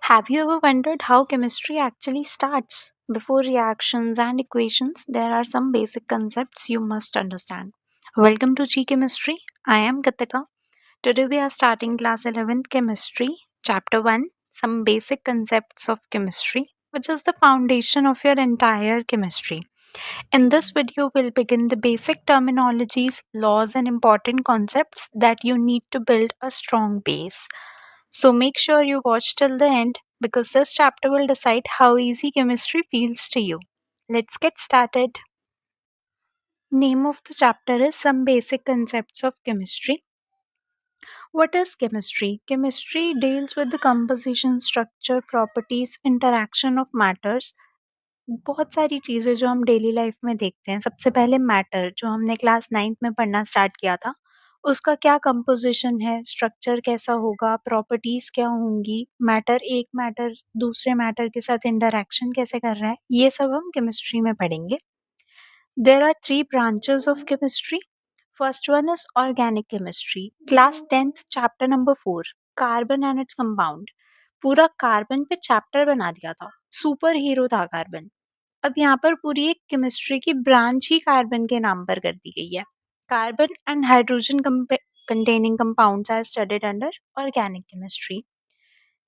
Have you ever wondered how chemistry actually starts? Before reactions and equations, there are some basic concepts you must understand. Welcome to G Chemistry. I am Gatika. Today we are starting class 11th chemistry, chapter 1, some basic concepts of chemistry, which is the foundation of your entire chemistry. In this video, we'll begin the basic terminologies, laws, and important concepts that you need to build a strong base. So make sure you watch till the end because this chapter will decide how easy chemistry feels to you. Let's get started. Name of the chapter is Some Basic Concepts of Chemistry. What is chemistry? Chemistry deals with the composition, structure, properties, interaction of matters. बहुत सारी चीज़ें जो हम daily life में देखते हैं। सबसे पहले मैटर जो हमने क्लास 9th में पढ़ना स्टार्ट किया था, उसका क्या कंपोज़िशन है, स्ट्रक्चर कैसा होगा, प्रॉपर्टीज़ क्या होंगी, मैटर दूसरे मैटर के साथ इंटरैक्शन कैसे कर रहा है, ये सब हम केमिस्ट्री में पढ़ेंगे। There are 3 branches of chemistry. First one is organic chemistry. Class 10th chapter number 4 carbon and its compound. पूरा कार्बन पे चैप्टर बना दिया था। सुपर हीरो था कार्बन। अब यहाँ पर पूरी एक केमिस्ट्री की ब्रांच ही कार्बन के नाम पर कर दी गई है। Carbon and hydrogen containing compounds are studied under organic chemistry.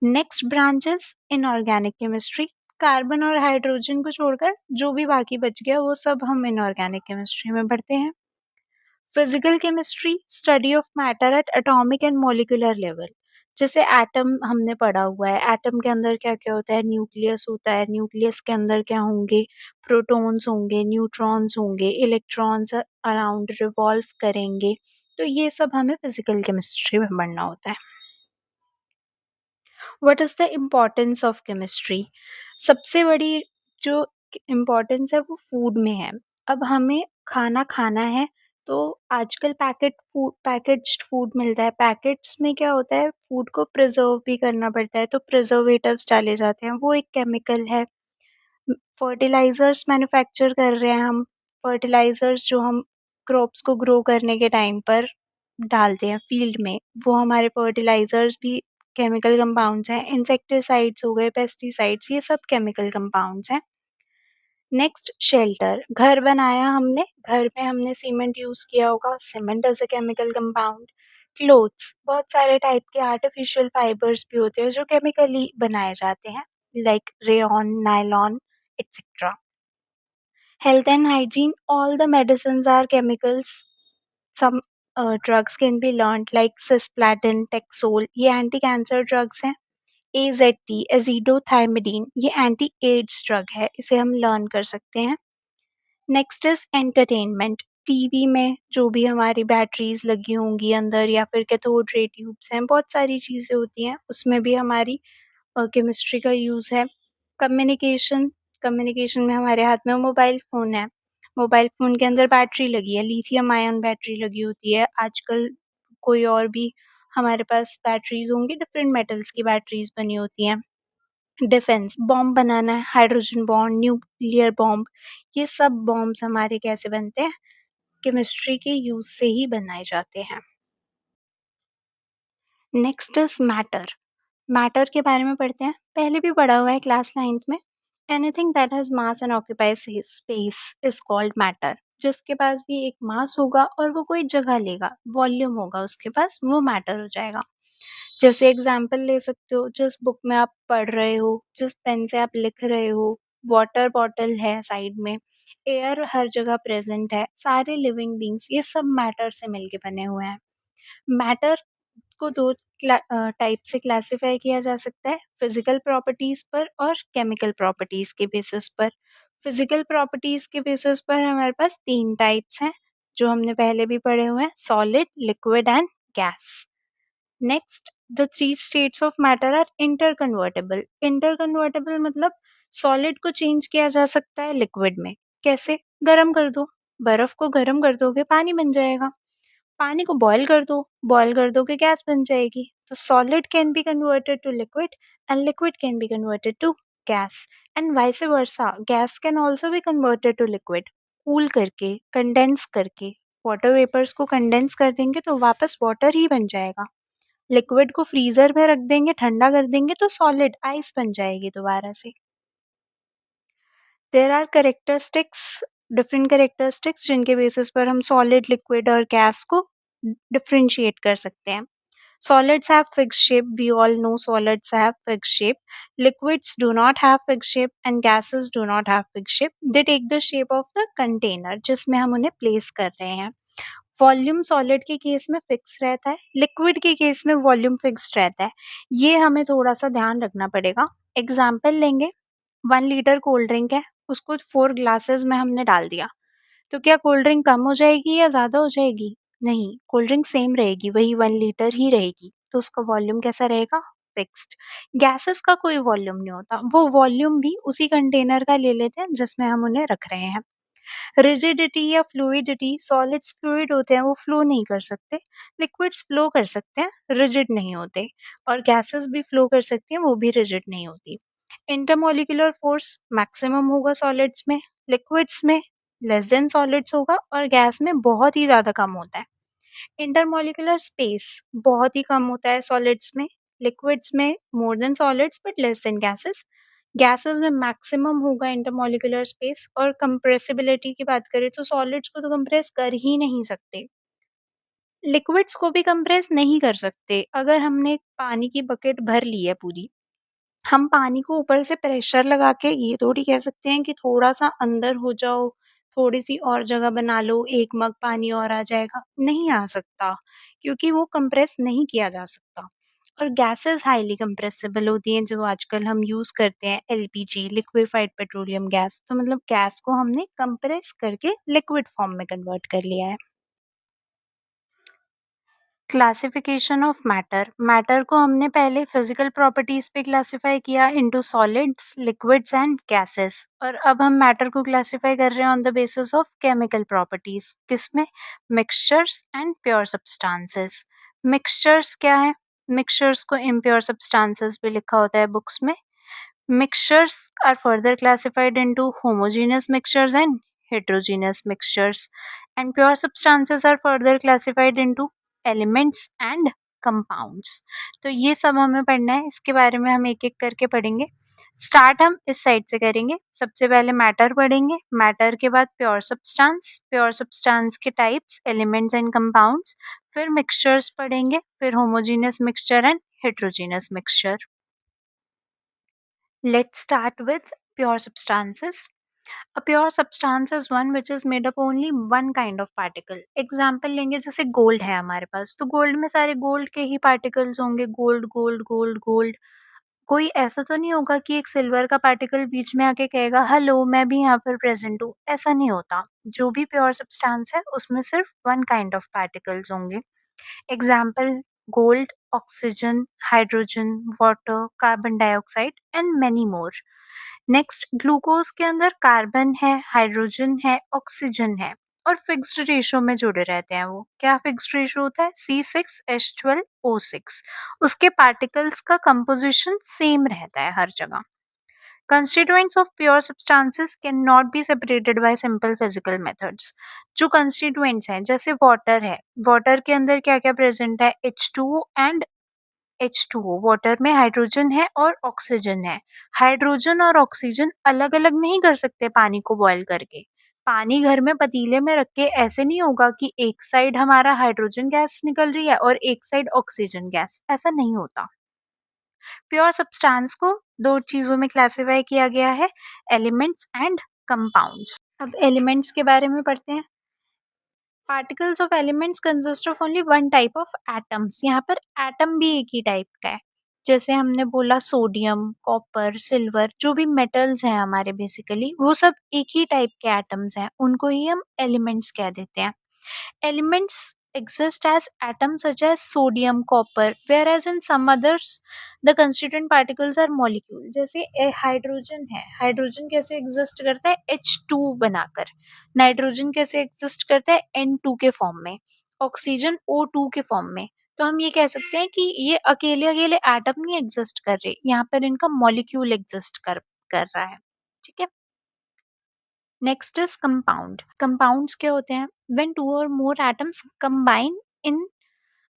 Next branches inorganic chemistry. Carbon और हाइड्रोजन को छोड़कर जो भी बाकी बच गया वो सब हम इनऑर्गेनिक केमिस्ट्री में पढ़ते हैं। Physical chemistry study of matter at atomic and molecular level. जैसे एटम हमने पढ़ा हुआ है, एटम के अंदर क्या क्या होता है, न्यूक्लियस होता है, न्यूक्लियस के अंदर क्या होंगे, प्रोटॉन्स होंगे, न्यूट्रॉन्स होंगे, इलेक्ट्रॉन्स अराउंड रिवॉल्व करेंगे। तो ये सब हमें फिजिकल केमिस्ट्री में पढ़ना होता है। What is the importance of chemistry? सबसे बड़ी जो इम्पोर्टेंस है वो फूड में है। अब हमें खाना खाना है तो आजकल पैकेज्ड फूड मिलता है। पैकेट्स में क्या होता है, फूड को प्रिजर्व भी करना पड़ता है, तो प्रिजर्वेटिव्स डाले जाते हैं, वो एक केमिकल है। फर्टिलाइजर्स मैन्युफैक्चर कर रहे हैं हम। फर्टिलाइजर्स जो हम क्रॉप्स को ग्रो करने के टाइम पर डालते हैं फील्ड में, वो हमारे फर्टिलाइजर्स भी केमिकल कंपाउंड्स हैं। इंसेक्टिसाइड्स हो गए, पेस्टिसाइड्स, ये सब केमिकल कंपाउंड्स हैं। नेक्स्ट शेल्टर, घर बनाया हमने, घर में हमने सीमेंट यूज किया होगा, cement as a chemical compound. Clothes, बहुत सारे टाइप के आर्टिफिशियल फाइबर्स भी होते हैं जो केमिकली बनाए जाते हैं, like rayon, nylon, etc. Health and hygiene, all the medicines are chemicals. Some drugs can be learned like cisplatin, Taxol, ये एंटी कैंसर ड्रग्स हैं। AZT, एजिडोथाइमिडीन, ये एंटी एड्स ड्रग है, इसे हम लर्न कर सकते हैं। Next is entertainment. टीवी में जो भी हमारी बैटरीज लगी होंगी अंदर या फिर कैथोड रे ट्यूब्स हैं, बहुत सारी चीज़ें होती हैं, उसमें भी हमारी केमिस्ट्री का यूज़ है। कम्युनिकेशन, कम्युनिकेशन में हमारे हाथ में मोबाइल फ़ोन है। मोबाइल फ़ोन के अंदर बैटरी लगी है, लिथियम आयन बैटरी लगी होती है। आजकल कोई और भी हमारे पास बैटरीज़ होंगी, डिफरेंट मेटल्स की बैटरीज़ बनी होती हैं। डिफेंस, बॉम्ब बनाना है, हाइड्रोजन बॉम्ब, न्यूक्लियर बॉम्ब, ये सब बॉम्ब्स हमारे कैसे बनते हैं? केमिस्ट्री के यूज़ से ही बनाए जाते हैं। Next is matter. मैटर के बारे में पढ़ते हैं, पहले भी पढ़ा हुआ है क्लास 9th में। Anything that has mass and occupies space is called matter. जिसके पास भी एक मास होगा और वो कोई जगह लेगा, वॉल्यूम होगा उसके पास, वो मैटर हो जाएगा। जैसे एग्जाम्पल ले सकते हो, जिस बुक में आप पढ़ रहे हो, जिस पेन से आप लिख रहे हो, वाटर बॉटल है साइड में, एयर हर जगह प्रेजेंट है, सारे लिविंग बींग्स, ये सब मैटर से मिलके बने हुए हैं। मैटर को दो टाइप से क्लासिफाई किया जा सकता है, फिजिकल प्रॉपर्टीज पर और केमिकल प्रॉपर्टीज के बेसिस पर। फिजिकल प्रॉपर्टीज के बेसिस पर हमारे पास 3 टाइप्स हैं जो हमने पहले भी पढ़े हुए हैं, solid, liquid and gas. Next, the 3 states of matter are interconvertible. Interconvertible मतलब सॉलिड को चेंज किया जा सकता है लिक्विड में। कैसे? गरम कर दो, बर्फ को गरम कर दोगे पानी बन जाएगा। पानी को बॉयल कर दोगे गैस बन जाएगी। तो solid can be converted to liquid and liquid can be converted to gas and vice versa. Gas can also be converted to liquid, cool करके, कंडेंस करके। वाटर वेपर्स को कंडेंस कर देंगे तो वापस वाटर ही बन जाएगा। लिक्विड को फ्रीजर में रख देंगे, ठंडा कर देंगे तो सॉलिड आइस बन जाएगी दोबारा से। There are characteristics, different characteristics जिनके बेसिस पर हम सॉलिड, लिक्विड और गैस को डिफरेंशिएट कर सकते हैं। Solids have fixed shape. We all know solids have fixed shape. Liquids do not have fixed shape and gases do not have fixed shape. They take the shape of the container जिसमें हम उन्हें place कर रहे हैं। Volume solid के case में fix रहता है, लिक्विड के केस में वॉल्यूम फिक्स्ड रहता है। ये हमें थोड़ा सा ध्यान रखना पड़ेगा। एग्जाम्पल लेंगे, 1 लीटर कोल्ड ड्रिंक है, उसको 4 ग्लासेस में हमने डाल दिया, तो क्या कोल्ड ड्रिंक कम हो जाएगी या ज़्यादा हो जाएगी? नहीं, कोल्ड ड्रिंक सेम रहेगी, वही 1 लीटर ही रहेगी, तो उसका वॉल्यूम कैसा रहेगा? फिक्स्ड। गैसेस का कोई वॉल्यूम नहीं होता, वो वॉल्यूम भी उसी कंटेनर का ले लेते हैं जिसमें हम उन्हें रख रहे हैं। रिजिडिटी या फ्लूइडिटी, सॉलिड्स फ्लूइड होते हैं, वो फ्लो नहीं कर सकते, लिक्विड्स फ्लो कर सकते हैं, रिजिड नहीं होते, और गैसेस भी फ्लो कर सकती हैं, वो भी रिजिड नहीं होती। इंटरमोलिकुलर फोर्स मैक्सिमम होगा सॉलिड्स में, लिक्विड्स में लेस देन सॉलिड्स होगा, और गैस में बहुत ही ज़्यादा कम होता है। इंटरमोलिकुलर स्पेस बहुत ही कम होता है सॉलिड्स में, लिक्विड्स में more than solids but less than gases. Gases में मैक्सिमम होगा इंटरमोलिकुलर स्पेस, और कंप्रेसिबिलिटी की बात करें तो सॉलिड्स को तो कंप्रेस कर ही नहीं सकते, लिक्विड्स को भी कंप्रेस नहीं कर सकते। अगर हमने पानी की बकेट भर ली है पूरी, हम पानी को ऊपर से प्रेशर लगा के ये थोड़ी कह सकते हैं कि थोड़ा-सा अंदर हो जाओ, थोड़ी-सी और जगह बना लो, 1 मग पानी और आ जाएगा, नहीं आ सकता, क्योंकि वो कंप्रेस नहीं किया जा सकता। और गैसेज़ हाइली कंप्रेसिबल होती हैं, जो आजकल हम यूज़ करते हैं, एलपीजी, लिक्विफाइड पेट्रोलियम गैस, तो मतलब गैस को हमने कंप्रेस करके लिक्विड फॉर्म में कन्वर्ट कर लिया है। क्लासिफिकेशन ऑफ मैटर, मैटर को हमने पहले फिजिकल प्रॉपर्टीज पे क्लासिफाई किया into solids, liquids and gases, और अब हम मैटर को क्लासिफाई कर रहे हैं on the basis of chemical properties, किसमें? Mixtures and pure substances. Mixtures क्या है? मिक्सचर्स को इम्प्योर सब्सटेंसेस भी लिखा होता है बुक्स में। Mixtures are further classified into homogeneous mixtures and heterogeneous mixtures, and pure substances are further classified into elements and compounds. तो ये सब हमें पढ़ना है, इसके बारे में हम एक-एक करके पढ़ेंगे। स्टार्ट हम इस साइड से करेंगे। सबसे पहले मैटर पढ़ेंगे, मैटर के बाद प्योर सब्सटेंस के टाइप्स, एलिमेंट्स एंड कंपाउंड्स, फिर मिक्सचर्स पढ़ेंगे, फिर homogeneous mixture and heterogeneous mixture. Let's start with pure substances. A pure substance is one which is made up only one kind of particle. Example लेंगे, जैसे gold है हमारे पास, तो gold में सारे गोल्ड के ही पार्टिकल्स होंगे, गोल्ड गोल्ड गोल्ड गोल्ड। कोई ऐसा तो नहीं होगा कि एक सिल्वर का पार्टिकल बीच में आके कहेगा हेलो मैं भी यहाँ पर प्रेजेंट हूँ, ऐसा नहीं होता। जो भी प्योर सब्सटेंस है उसमें सिर्फ वन काइंड ऑफ पार्टिकल्स होंगे। Example: gold, oxygen, hydrogen, water, carbon dioxide and many more. Next, glucose के अंदर कार्बन है, हाइड्रोजन है, ऑक्सीजन है, और फिक्स्ड रेशो में जुड़े रहते हैं। वो क्या फिक्स्ड रेशो होता है? C6H12O6। उसके पार्टिकल्स का कंपोजिशन सेम रहता है हर जगह। Constituents of pure substances cannot be separated by simple physical methods. जो constituents हैं, जैसे water है, water के अंदर क्या क्या प्रेजेंट है? H2O and H2O। वाटर में हाइड्रोजन है और ऑक्सीजन है। हाइड्रोजन और ऑक्सीजन अलग अलग नहीं कर सकते पानी को बॉयल करके। पानी घर में पतीले में रख के ऐसे नहीं होगा कि एक साइड हमारा हाइड्रोजन गैस निकल रही है और एक साइड ऑक्सीजन गैस, ऐसा नहीं होता। प्योर सब्सटेंस को दो चीजों में क्लासिफाई किया गया है, एलिमेंट्स एंड कंपाउंड्स। अब एलिमेंट्स के बारे में पढ़ते हैं। Particles of elements consist of only one type of atoms. यहाँ पर एटम भी एक ही टाइप का है। जैसे हमने बोला सोडियम, कॉपर, सिल्वर, जो भी मेटल्स हैं हमारे बेसिकली, वो सब एक ही टाइप के एटम्स हैं, उनको ही हम एलिमेंट्स कह देते हैं। Elements exist as atoms such as sodium, copper, whereas in some others the constituent particles are molecule. जैसे हाइड्रोजन है, हाइड्रोजन कैसे एग्जिस्ट करता है? H2 बनाकर। नाइट्रोजन कैसे एग्जिस्ट करता है? N2 के फॉर्म में। ऑक्सीजन O2 के फॉर्म में। तो हम ये कह सकते हैं कि ये अकेले अकेले एटम नहीं एग्जिस्ट कर रहे, यहाँ पर इनका मॉलिक्यूल एग्जिस्ट कर रहा है। ठीक है। Next is compound. कंपाउंड्स क्या होते हैं? When to or more atoms combine in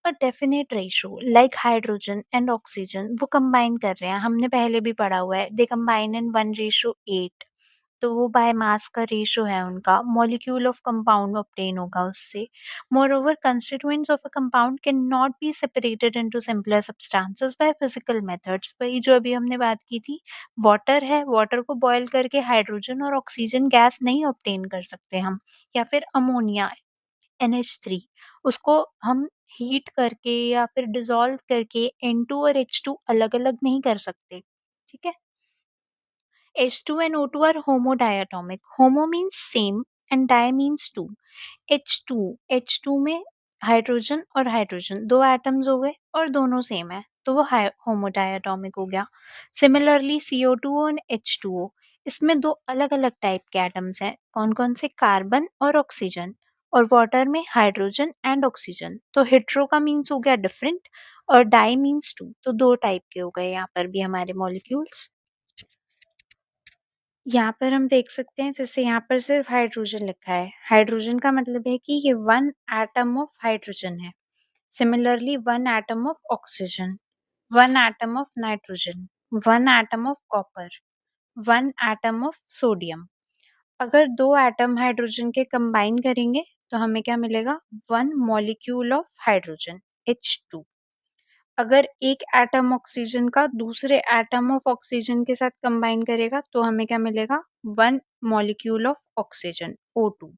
a definite ratio like hydrogen and oxygen वो कंबाइन कर रहे हैं, हमने पहले भी पढ़ा हुआ है, दे कंबाइन इन 1:8, तो वो बाय मास का रेशियो है उनका, मॉलिक्यूल ऑफ कंपाउंड ऑब्टेन होगा उससे। Moreover constituents of a compound can not be separated into simpler substances by physical methods. वही जो अभी हमने बात की थी, वाटर है, वाटर को बॉयल करके हाइड्रोजन और ऑक्सीजन गैस नहीं ऑब्टेन कर सकते हम, या फिर अमोनिया NH3, उसको हम हीट करके या फिर डिसॉल्व करके N2 और H2 अलग-अलग नहीं कर सकते, ठीक है? H2 and O2 are homodiatomic. Homo means same and di means two. H2 में हाइड्रोजन और हाइड्रोजन दो एटम्स हो गए और दोनों सेम है, तो वो होमोडायटोमिक हो गया। सिमिलरली CO2 और H2O, इसमें दो अलग अलग टाइप के एटम्स हैं, कौन कौन से? कार्बन और ऑक्सीजन। और वाटर में हाइड्रोजन एंड ऑक्सीजन, तो हेट्रो का मीन्स हो गया डिफरेंट और डाई मीन्स टू, तो दो टाइप के हो गए यहाँ पर भी हमारे मॉलिक्यूल्स। यहाँ पर हम देख सकते हैं, जैसे यहाँ पर सिर्फ हाइड्रोजन लिखा है, हाइड्रोजन का मतलब है कि ये वन एटम ऑफ हाइड्रोजन है। Similarly one atom of oxygen, one atom of nitrogen, one atom of copper, one atom of sodium. अगर दो एटम हाइड्रोजन के कंबाइन करेंगे तो हमें क्या मिलेगा? One molecule of hydrogen, H2। अगर एक एटम ऑक्सीजन का दूसरे एटम ऑफ ऑक्सीजन के साथ कंबाइन करेगा तो हमें क्या मिलेगा? One molecule of oxygen, O2।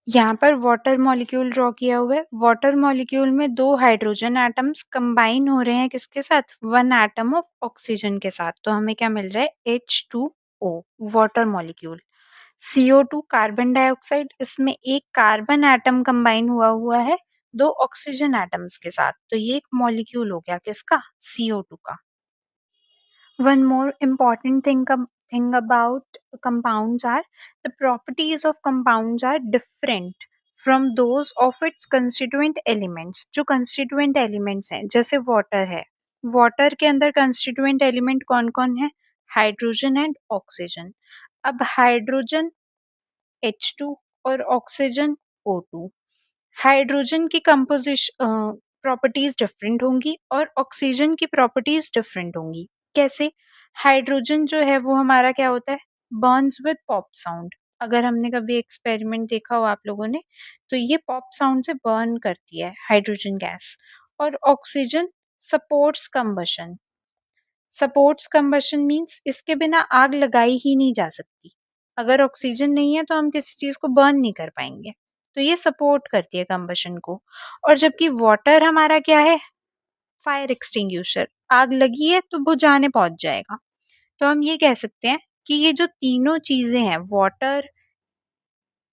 यहाँ पर वाटर मॉलिक्यूल ड्रॉ किया हुआ है, वाटर मॉलिक्यूल में दो हाइड्रोजन एटम्स कंबाइन हो रहे हैं किसके साथ? वन एटम ऑफ ऑक्सीजन के साथ, तो हमें क्या मिल रहा है? H2O, water molecule. CO2 carbon dioxide, इसमें एक कार्बन एटम कंबाइन हुआ है दो ऑक्सीजन एटम्स के साथ, तो ये एक मॉलिक्यूल हो गया किसका? CO2 का। One more important thing about compounds are the properties of compounds are different from those of its constituent elements. जो constituent elements हैं, जैसे water है, water के अंदर constituent element कौन कौन है? Hydrogen and oxygen. अब हाइड्रोजन H2 और ऑक्सीजन O2, हाइड्रोजन की कंपोजिशन प्रॉपर्टीज डिफरेंट होंगी और ऑक्सीजन की प्रॉपर्टीज डिफरेंट होंगी। कैसे? हाइड्रोजन जो है वो हमारा क्या होता है? Burns with pop sound. अगर हमने कभी एक्सपेरिमेंट देखा हो आप लोगों ने, तो ये पॉप साउंड से बर्न करती है हाइड्रोजन गैस। और oxygen supports combustion. Supports combustion means इसके बिना आग लगाई ही नहीं जा सकती। अगर ऑक्सीजन नहीं है तो हम किसी चीज को बर्न नहीं कर पाएंगे, तो ये सपोर्ट करती है कंबशन को। और जबकि वाटर हमारा क्या है? Fire extinguisher. आग लगी है तो बुझाने पहुंच जाएगा। तो हम ये कह सकते हैं कि ये जो तीनों चीजें हैं, वाटर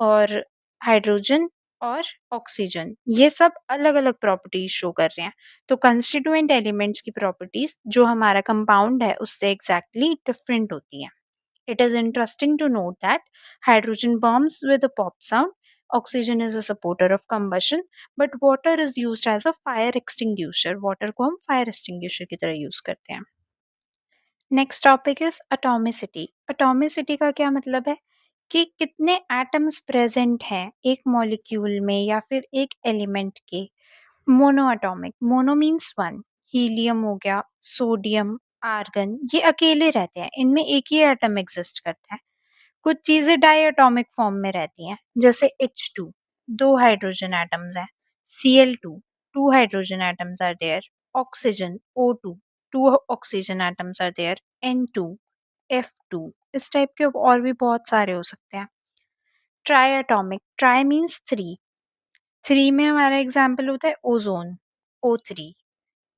और हाइड्रोजन और ऑक्सीजन, ये सब अलग अलग प्रॉपर्टीज शो कर रहे हैं। तो कंस्टिट्यूएंट एलिमेंट्स की प्रॉपर्टीज जो हमारा कंपाउंड है उससे एग्जैक्टली डिफरेंट होती हैं। It is interesting to note that hydrogen burns with a pop sound, oxygen is a supporter of combustion, but water is used as a fire extinguisher. Water को हम fire extinguisher की तरह use करते हैं। Next topic is atomicity. Atomicity का क्या मतलब है? कि कितने एटम्स प्रेजेंट हैं एक मॉलिक्यूल में या फिर एक एलिमेंट के। Mono atomic, mono means one, helium हो गया, सोडियम, आर्गन, ये अकेले रहते हैं, इनमें एक ही एटम एग्जिस्ट करता है। कुछ चीजें डायटोमिक फॉर्म में रहती हैं, जैसे H2, दो हाइड्रोजन एटम्स हैं, Cl2, two hydrogen atoms are there, oxygen O2, two oxygen atoms are there, N2, F2, इस टाइप के और भी बहुत सारे हो सकते हैं। Triatomic, try means three, three में हमारा एग्जाम्पल होता है ओजोन, O3,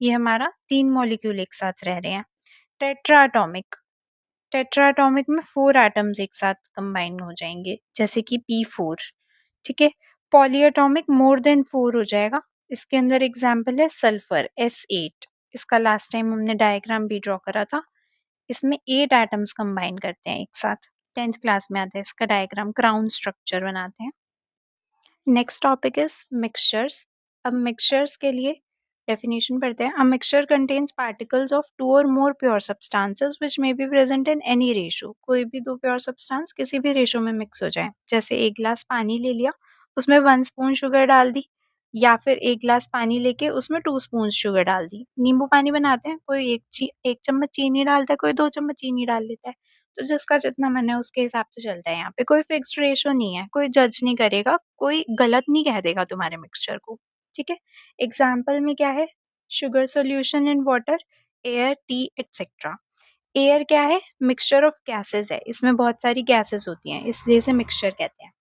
ये हमारा तीन मॉलिक्यूल एक साथ रह रहे हैं। टेट्राटॉमिक, टेट्राटॉमिक में फोर एटम्स एक साथ कंबाइन हो जाएंगे, जैसे कि P4, ठीक है। पॉलीएटॉमिक मोर देन फोर हो जाएगा, इसके अंदर एग्जाम्पल है सल्फर, S8, इसका लास्ट टाइम हमने डायग्राम भी ड्रॉ करा था। इसमें 8 एटम्स कंबाइन करते हैं एक साथ, 10th क्लास में आता है इसका डायग्राम, क्राउन स्ट्रक्चर बनाते हैं। Next topic is mixtures. अब मिक्सचर्स के लिए डेफिनेशन पढ़ते हैं। A mixture contains particles of two or more pure substances which may be present in any ratio. कोई भी दो प्योर सब्सटेंस किसी भी रेशियो में मिक्स हो जाए, जैसे एक गिलास पानी ले लिया, उसमें 1 स्पून शुगर डाल दी, या फिर 1 ग्लास पानी लेके उसमें 2 स्पून शुगर डाल दी। नींबू पानी बनाते हैं, कोई 1 चम्मच चीनी डालता है, कोई 2 चम्मच चीनी डाल लेता है। तो जिसका जितना मन है उसके हिसाब से चलता है यहाँ पे, कोई फिक्स्ड रेशियो नहीं है, कोई जज नहीं करेगा, कोई गलत नहीं कह देगा तुम्हारे मिक्सचर को, ठीक है? एग्ज़ाम्पल में क्या है? Sugar solution in water, air, T etcetera. Air क्या है? मिक्सचर ऑफ गैसेज़ है, इसमें बहुत सारी गैसेज़ होती हैं, इसलिए इसे मिक्सचर कहते हैं।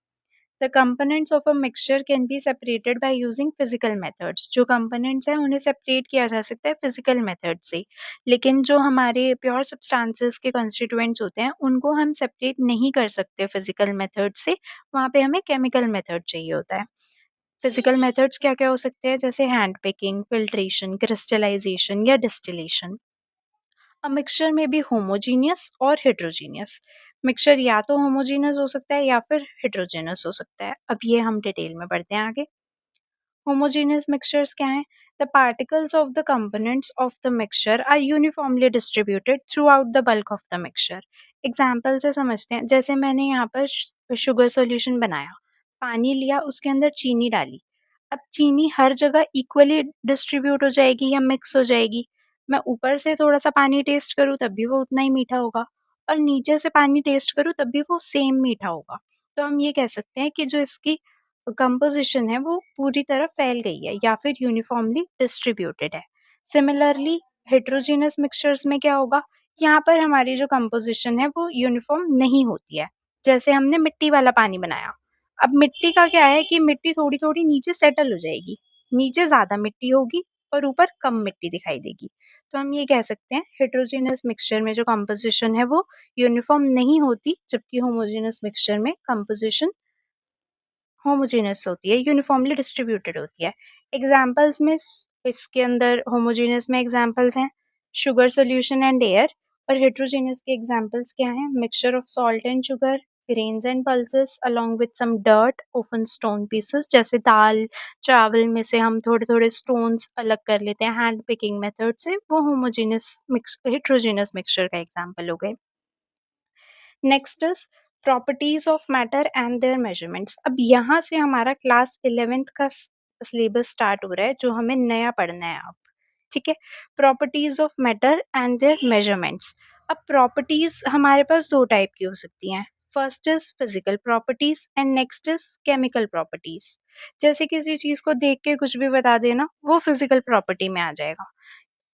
The components of a mixture can be separated by using physical methods. जो components हैं उन्हें separate किया जा सकता है physical method से, लेकिन जो हमारे pure substances के constituents होते हैं उनको हम separate नहीं कर सकते physical method से, वहाँ पे हमें chemical method चाहिए होता है। Physical methods क्या क्या हो सकते हैं? जैसे hand picking, filtration, crystallization या distillation। A mixture may be homogeneous और heterogeneous। मिक्सचर या तो होमोजेनस हो सकता है या फिर हेटेरोजेनस हो सकता है। अब ये हम डिटेल में पढ़ते हैं आगे। Homogeneous mixtures क्या हैं? The particles of the components of the mixture are uniformly distributed throughout the bulk of the mixture. Example से समझते हैं, जैसे मैंने यहाँ पर शुगर सॉल्यूशन बनाया, पानी लिया, उसके अंदर चीनी डाली। अब चीनी हर जगह इक्वली डिस्ट्रीब्यूट हो जाएगी या मिक्स हो जाएगी? मैं ऊपर से थोड़ा सा पानी टेस्ट करूँ तब भी वो उतना ही मीठा होगा, और नीचे से पानी टेस्ट करूँ तब भी वो सेम मीठा होगा। तो हम ये कह सकते हैं कि जो इसकी कंपोजिशन है वो पूरी तरह फैल गई है या फिर यूनिफॉर्मली डिस्ट्रीब्यूटेड है। सिमिलरली हेटेरोजेनस मिक्सचर्स में क्या होगा? यहाँ पर हमारी जो कंपोजिशन है वो यूनिफॉर्म नहीं होती है। जैसे हमने मिट्टी वाला पानी बनाया, अब मिट्टी का क्या है कि मिट्टी थोड़ी थोड़ी नीचे सेटल हो जाएगी, नीचे ज्यादा मिट्टी होगी और ऊपर कम मिट्टी दिखाई देगी। तो हम ये कह सकते हैं हेटेरोजेनस मिक्सचर में जो कंपोजिशन है वो यूनिफॉर्म नहीं होती, जबकि होमोजेनस मिक्सचर में कंपोजिशन होमोजेनस होती है, यूनिफॉर्मली डिस्ट्रीब्यूटेड होती है। एग्जाम्पल्स में इसके अंदर होमोजेनस में एग्जाम्पल्स हैं शुगर सॉल्यूशन एंड एयर, और हेटेरोजेनस के एग्जाम्पल्स क्या हैं? Mixture of salt and sugar, grains and pulses along with some dirt, often stone pieces. जैसे दाल चावल में से हम थोड़े थोड़े स्टोन्स अलग कर लेते हैं हैंड पिकिंग मेथड से, वो होमोजेनस मिक्स हेटेरोजेनस मिक्सचर का एग्जाम्पल हो गए। Next is properties of matter and their measurements. अब यहाँ से हमारा क्लास 11th का सिलेबस स्टार्ट हो रहा है, जो हमें नया पढ़ना है अब, ठीक है? Properties of matter and their measurements. अब प्रॉपर्टीज हमारे पास दो टाइप की हो सकती हैं। First is physical properties and next is chemical properties. जैसे किसी चीज को देख के कुछ भी बता देना, वो फिजिकल प्रॉपर्टी में आ जाएगा।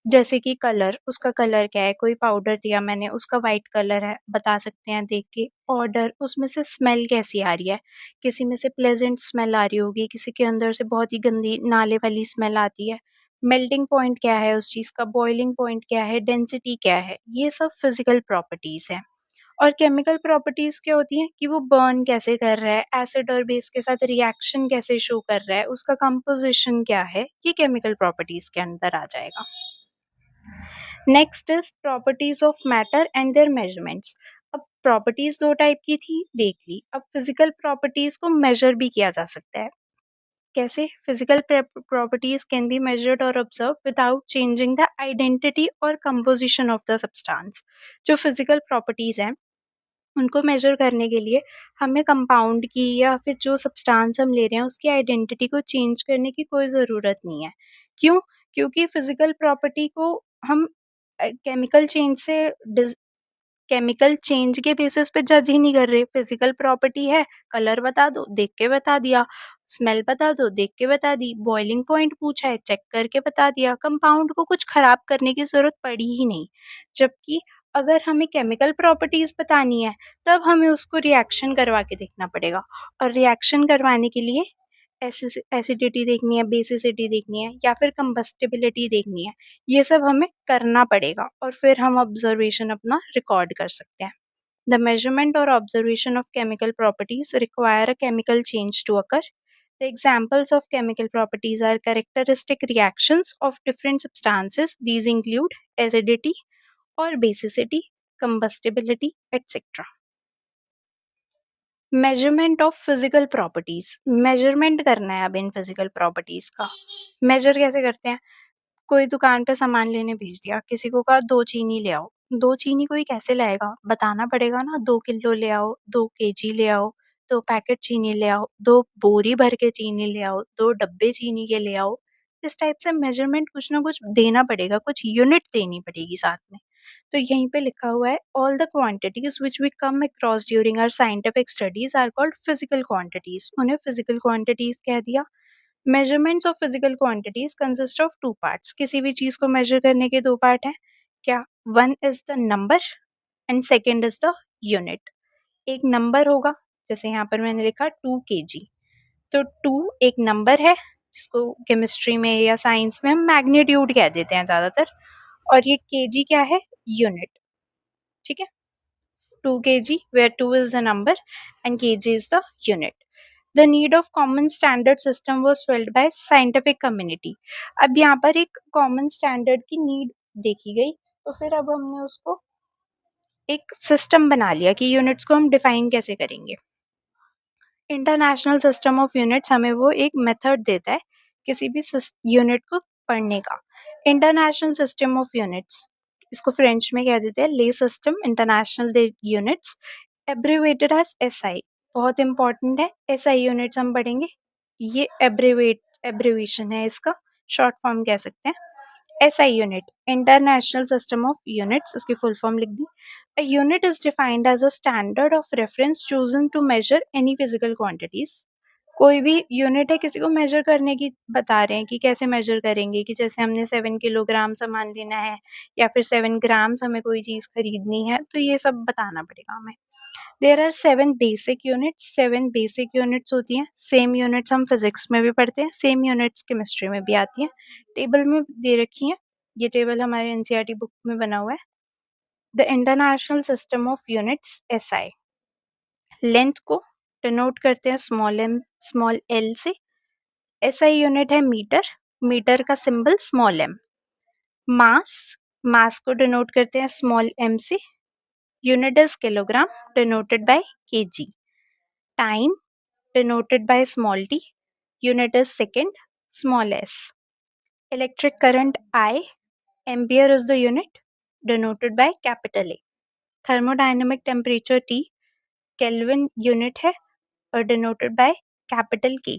जैसे कि कलर, उसका कलर क्या है? कोई पाउडर दिया मैंने, उसका व्हाइट कलर है, बता सकते हैं देख के। ऑर्डर, उसमें से स्मेल कैसी आ रही है? किसी में से प्लेजेंट स्मेल आ रही होगी, किसी के अंदर से बहुत ही गंदी नाले वाली स्मेल आती है। मेल्टिंग पॉइंट क्या है उस चीज़ का? बॉइलिंग पॉइंट क्या है? डेंसिटी क्या है? ये सब फिजिकल प्रॉपर्टीज है। और केमिकल प्रॉपर्टीज क्या होती हैं कि वो बर्न कैसे कर रहा है, एसिड और बेस के साथ रिएक्शन कैसे शो कर रहा है, उसका कंपोजिशन क्या है, ये केमिकल प्रॉपर्टीज के अंदर आ जाएगा। Next is properties of matter and their measurements. अब प्रॉपर्टीज दो टाइप की थी, देख ली। अब फिजिकल प्रॉपर्टीज को मेजर भी किया जा सकता है। कैसे? Physical properties can be measured और observe without changing the identity और कंपोजिशन ऑफ द सब्सटेंस। जो फिजिकल प्रॉपर्टीज हैं उनको मेजर करने के लिए हमें कंपाउंड की या फिर जो सब्सटेंस हम ले रहे हैं उसकी आइडेंटिटी को चेंज करने की कोई ज़रूरत नहीं है। क्यों? क्योंकि फिजिकल प्रॉपर्टी को हम केमिकल चेंज से केमिकल चेंज के बेसिस पे जज ही नहीं कर रहे। फिजिकल प्रॉपर्टी है, कलर बता दो, देख के बता दिया। स्मेल बता दो, देख के बता दी। बॉइलिंग पॉइंट पूछा है, चेक करके बता दिया। कंपाउंड को कुछ खराब करने की जरूरत पड़ी ही नहीं। जबकि अगर हमें केमिकल प्रॉपर्टीज बतानी है, तब हमें उसको रिएक्शन करवा के देखना पड़ेगा, और रिएक्शन करवाने के लिए एसिडिटी देखनी है, बेसिसिटी देखनी है, या फिर कंबस्टिबिलिटी देखनी है। ये सब हमें करना पड़ेगा और फिर हम ऑब्जर्वेशन अपना रिकॉर्ड कर सकते हैं। द मेजरमेंट और observation of chemical properties require a chemical change to occur. The examples of chemical properties are characteristic reactions of different substances. These include acidity or basicity, combustibility, etc. Measurement of physical properties. Measurement करना है अब in physical properties का। Major कैसे करते हैं? कोई दुकान पे सामान लेने भेज दिया, किसी को कहा 2 चीनी ले आओ। 2 चीनी कोई कैसे लाएगा? बताना पड़ेगा ना, 2 किलो ले आओ, 2 केजी ले आओ। 2 पैकेट चीनी ले आओ, 2 बोरी भर के चीनी ले आओ, 2 डब्बे चीनी के ले आओ। इस टाइप से मेजरमेंट कुछ ना कुछ देना पड़ेगा, कुछ यूनिट देनी पड़ेगी साथ में। तो यहीं पे लिखा हुआ है all the quantities which we come across during our scientific studies are called physical quantities. उन्हें फिजिकल क्वांटिटीज कह दिया। Measurements of physical quantities consist of 2 parts. किसी भी चीज को मेजर करने के 2 पार्ट हैं। क्या? One is the number and second is the unit. एक नंबर होगा, जैसे यहाँ पर मैंने लिखा 2 kg, तो 2 एक नंबर है जिसको केमिस्ट्री में या साइंस में हम मैग्नीट्यूड कह देते हैं ज़्यादातर, और ये केजी क्या है? यूनिट। ठीक है, 2 kg where 2 is the number and kg is the unit. The need of common standard system was felt by scientific community. अब यहाँ पर एक common standard की need देखी गई, तो फिर अब हमने उसको एक सिस्टम बना लिया कि यूनिट्स को हम डिफाइन कैसे करेंगे। इंटरनेशनल सिस्टम ऑफ यूनिट्स हमें वो एक मेथड देता है किसी भी यूनिट को पढ़ने का। इंटरनेशनल सिस्टम ऑफ यूनिट्स, इसको फ्रेंच में कह देते हैं ले system international units, abbreviated as SI. बहुत इंपॉर्टेंट है, एसआई यूनिट्स हम पढ़ेंगे। ये एब्रीवेशन है, इसका शॉर्ट फॉर्म कह सकते हैं। SI unit, international system of units, उसकी फुल फॉर्म लिख दी। A unit is defined as a standard of reference chosen to measure any physical quantities. कोई भी यूनिट है, किसी को मेजर करने की बता रहे हैं कि कैसे मेजर करेंगे, कि जैसे हमने 7 किलोग्राम सामान लेना है या फिर 7 ग्राम्स हमें कोई चीज़ खरीदनी है, तो ये सब बताना पड़ेगा हमें। There are 7 basic units. 7 basic units होती हैं। सेम यूनिट्स हम फिजिक्स में भी पढ़ते हैं, सेम यूनिट्स केमिस्ट्री में भी आती हैं। टेबल में दे रखी हैं, ये टेबल हमारे एनसीईआरटी बुक में बना हुआ है। The international system of units SI. Length को डिनोट करते हैं स्मॉल एम स्मॉल एल से। एसआई यूनिट है मीटर, मीटर का सिंबल स्मॉल एम। मास, मास को डिनोट करते हैं स्मॉल एम से। Unit is kilogram, denoted by KG. Time denoted by small T, unit is second, small S. Electric current I, ampere is the unit, denoted by capital A. Thermodynamic temperature T, kelvin unit है और denoted by capital के।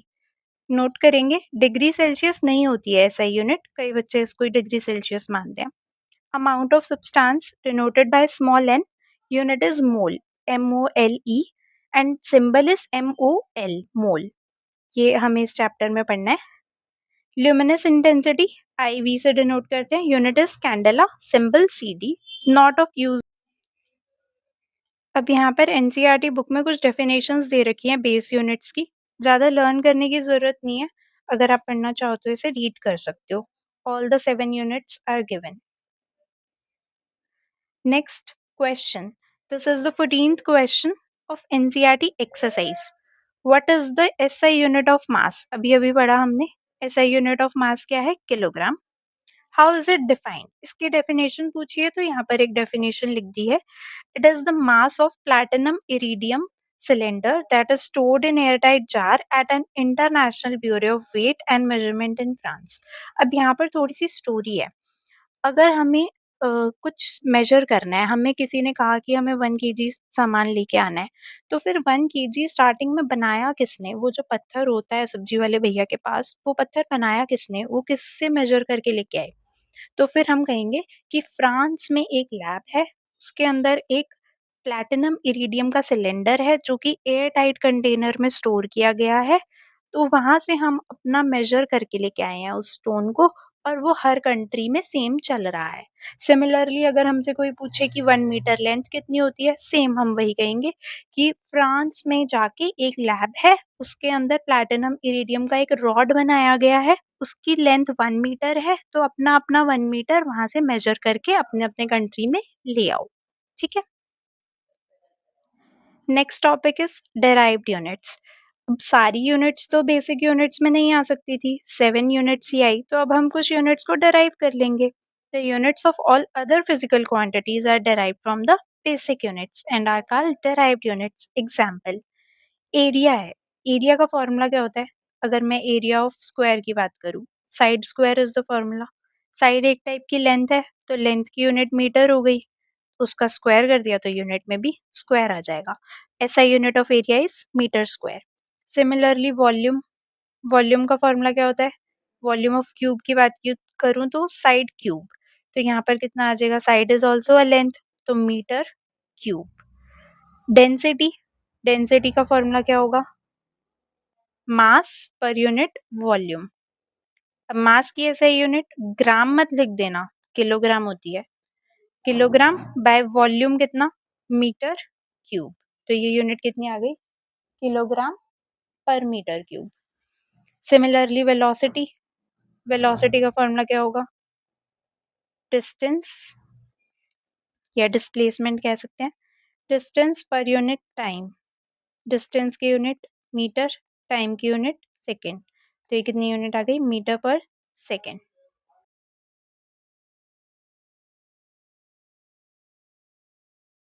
Note करेंगे degree Celsius नहीं होती है SI unit, कई बच्चे इसको डिग्री सेल्सियस मानते हैं। Amount of substance denoted by small n, unit is mole, MOLE, and symbol is MOL, mole. ये हमें इस चैप्टर में पढ़ना है। ल्यूमिनस इंटेंसिटी IV से डिनोट करते हैं, unit is candela, symbol CD, not of use. अब यहाँ पर एनसीईआरटी बुक में कुछ डेफिनेशंस दे रखी हैं बेस यूनिट्स की। ज़्यादा लर्न करने की ज़रूरत नहीं है, अगर आप पढ़ना चाहो तो इसे रीड कर सकते हो। All the 7 units are given. Next question, this is the 14th question of NCERT exercise. What is the SI unit of mass? अभी अभी पढ़ा हमने, एसआई यूनिट ऑफ मास क्या है? Kilogram. How is it defined? इसकी डेफिनेशन पूछिए तो यहाँ पर एक डेफिनेशन लिख दी है। It is the mass of platinum iridium cylinder that is stored in airtight jar at an international bureau of weight and measurement in France. अब यहाँ पर थोड़ी सी स्टोरी है। अगर हमें कुछ मेजर करना है, हमें किसी ने कहा कि हमें 1 kg सामान लेके आना है, तो फिर 1 kg स्टार्टिंग में बनाया किसने? वो जो पत्थर होता है सब्जी वाले भैया के पास, वो पत्थर बनाया किसने? वो किससे मेजर करके लेके आए? तो फिर हम कहेंगे कि फ्रांस में एक लैब है, उसके अंदर एक प्लैटिनम इरिडियम का सिलेंडर है जो कि एयर टाइट कंटेनर में स्टोर किया गया है। तो वहां से हम अपना मेजर करके लेके आए हैं उस स्टोन को, और वो हर कंट्री में सेम चल रहा है। सिमिलरली अगर हमसे कोई पूछे कि 1 मीटर लेंथ कितनी होती है, सेम हम वही कहेंगे कि फ्रांस में जाके एक लैब है, उसके अंदर प्लैटिनम इरिडियम का एक रॉड बनाया गया है, उसकी लेंथ 1 मीटर है, तो अपना अपना 1 मीटर वहां से मेजर करके अपने अपने कंट्री में ले आओ। ठीक है, next topic is derived units. अब सारी यूनिट्स तो बेसिक यूनिट्स में नहीं आ सकती थी, 7 यूनिट्स ही आई, तो अब हम कुछ यूनिट्स को डेराइव कर लेंगे। The units of all other physical quantities are derived from the basic units and are called derived units. Example, area है, एरिया का फॉर्मूला क्या होता है? अगर मैं एरिया ऑफ स्क्वायर की बात करूँ, side square is the formula. Side एक टाइप की लेंथ है, तो लेंथ की यूनिट मीटर हो गई। उसका स्क्वायर कर दिया तो यूनिट में भी स्क्वायर आ जाएगा। ऐसा unit of area is metre square. Similarly volume, volume का फॉर्मूला क्या होता है? वॉल्यूम ऑफ क्यूब की बात करूँ तो साइड क्यूब, तो यहाँ पर कितना आ जाएगा? Side is also a length, तो मीटर क्यूब। डेंसिटी, डेंसिटी का फॉर्मूला क्या होगा? मास पर यूनिट वॉल्यूम। अब मास की ऐसे यूनिट ग्राम मत लिख देना, किलोग्राम होती है। किलोग्राम बाय वॉल्यूम कितना? Metre cube. तो ये यूनिट कितनी आ गई? किलोग्राम पर metre cube. Similarly velocity, velocity का फॉर्मूला क्या होगा? डिस्टेंस या डिस्प्लेसमेंट कह सकते हैं। Distance per unit time, distance की यूनिट मीटर, टाइम की यूनिट सेकेंड। तो ये कितनी यूनिट आ गई? मीटर पर सेकेंड।